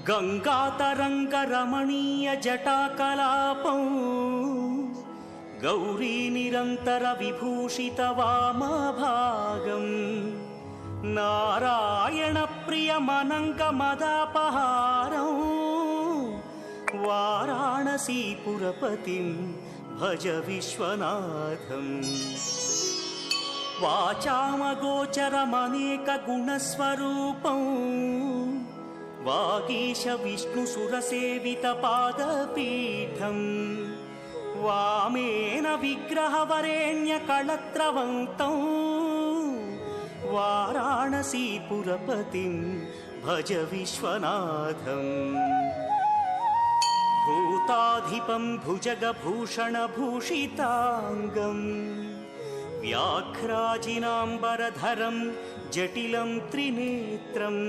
गङ्गातरङ्गरमणीयजटाकलापं गौरीनिरन्तरविभूषितवामभागम् नारायणप्रियमनङ्गमदापहारं वाराणसीपुरपतिं भज विश्वनाथम्। वाचामगोचरमनेकगुणस्वरूपं वागीश विष्णुसुरसेवितपादपीठम् वामेन विग्रहवरेण्यकळत्रवन्तं वाराणसीपुरपतिं भज विश्वनाथम्। भूताधिपं भुजगभूषणभूषिताङ्गम् व्याघ्राजिनाम्बरधरं जटिलं त्रिनेत्रम्